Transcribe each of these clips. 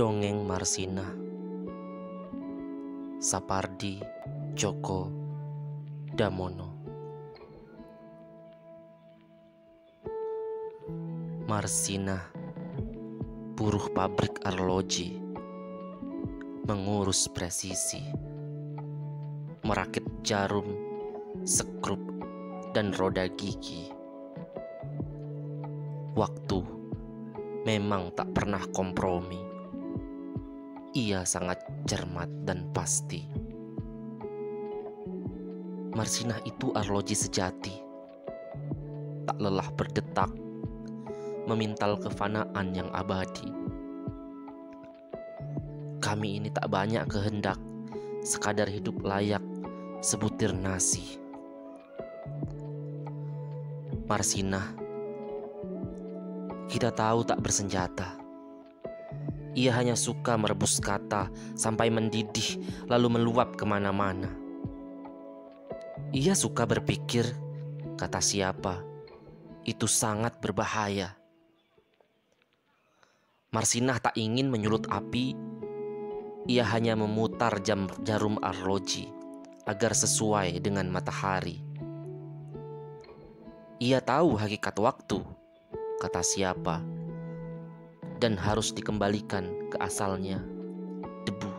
Dongeng Marsinah, Sapardi Djoko Damono. Marsinah, buruh pabrik arloji, mengurus presisi, merakit jarum, sekrup, dan roda gigi. Waktu memang tak pernah kompromi. Ia sangat cermat dan pasti. Marsinah itu arloji sejati, tak lelah berdetak, memintal kefanaan yang abadi. Kami ini tak banyak kehendak, sekadar hidup layak sebutir nasi. Marsinah, kita tahu tak bersenjata. Ia hanya suka merebus kata sampai mendidih lalu meluap kemana-mana. Ia suka berpikir, kata siapa, itu sangat berbahaya. Marsinah tak ingin menyulut api. Ia hanya memutar jarum arloji agar sesuai dengan matahari. Ia tahu hakikat waktu, kata siapa, dan harus dikembalikan ke asalnya, debu.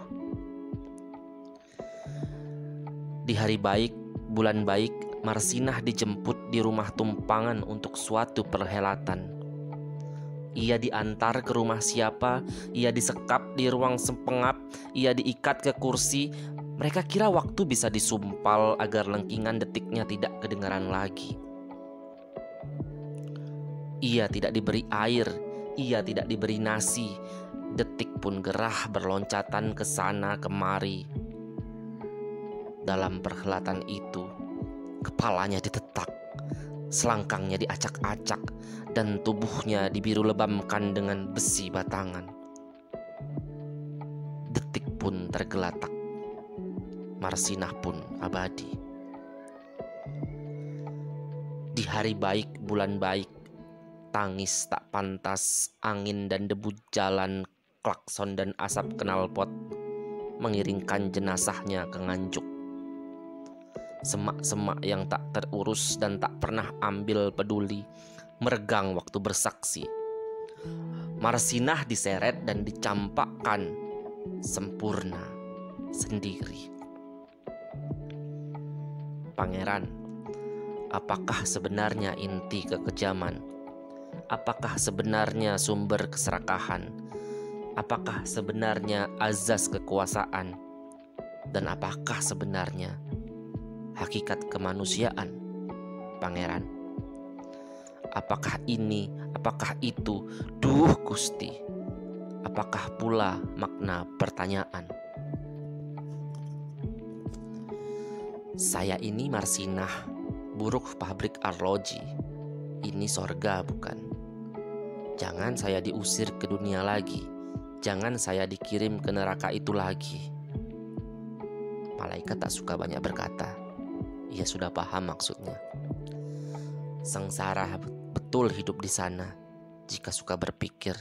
Di hari baik, bulan baik, Marsinah dijemput di rumah tumpangan untuk suatu perhelatan. Ia diantar ke rumah siapa, ia disekap di ruang sempengap, ia diikat ke kursi. Mereka kira waktu bisa disumpal agar lengkingan detiknya tidak kedengaran lagi. Ia tidak diberi air, ia tidak diberi nasi. Detik pun gerah berloncatan ke sana kemari. Dalam perhelatan itu, kepalanya ditetak, selangkangnya diacak-acak, dan tubuhnya dibiru lebamkan dengan besi batangan. Detik pun tergelatak, Marsinah pun abadi. Di hari baik, bulan baik, tangis tak pantas, angin dan debu jalan, klakson dan asap knalpot mengiringkan jenazahnya ke nganjuk. Semak-semak yang tak terurus dan tak pernah ambil peduli meregang waktu bersaksi. Marsinah diseret dan dicampakkan sempurna sendiri. Pangeran, apakah sebenarnya inti kekejaman? Apakah sebenarnya sumber keserakahan? Apakah sebenarnya azas kekuasaan? Dan apakah sebenarnya hakikat kemanusiaan, Pangeran? Apakah ini, apakah itu? Duh Gusti, apakah pula makna pertanyaan? Saya ini Marsinah, buruh pabrik arloji. Ini sorga bukan? Jangan saya diusir ke dunia lagi. Jangan saya dikirim ke neraka itu lagi. Malaikat tak suka banyak berkata. Ia sudah paham maksudnya. Sengsara betul hidup di sana jika suka berpikir,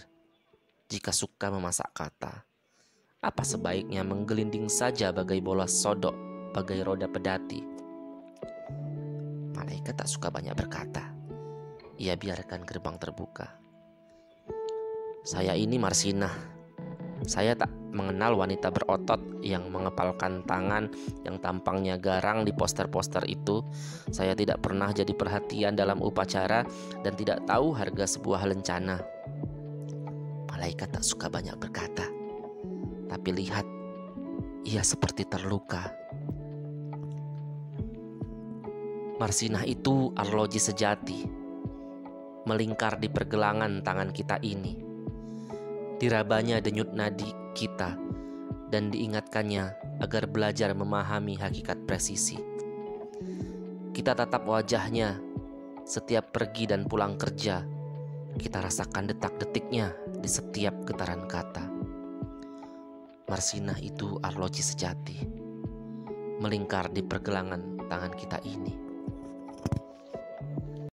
jika suka memasak kata. Apa sebaiknya menggelinding saja bagai bola sodok, bagai roda pedati? Malaikat tak suka banyak berkata. Ia biarkan gerbang terbuka. Saya ini Marsinah. Saya tak mengenal wanita berotot yang mengepalkan tangan, yang tampangnya garang di poster-poster itu. Saya tidak pernah jadi perhatian dalam upacara dan tidak tahu harga sebuah lencana. Malaikat tak suka banyak berkata. Tapi lihat, ia seperti terluka. Marsinah itu arloji sejati, melingkar di pergelangan tangan kita ini. Dirabanya denyut nadi kita dan diingatkannya agar belajar memahami hakikat presisi. Kita tatap wajahnya setiap pergi dan pulang kerja. Kita rasakan detak-detiknya di setiap getaran kata. Marsinah itu arloji sejati, melingkar di pergelangan tangan kita ini.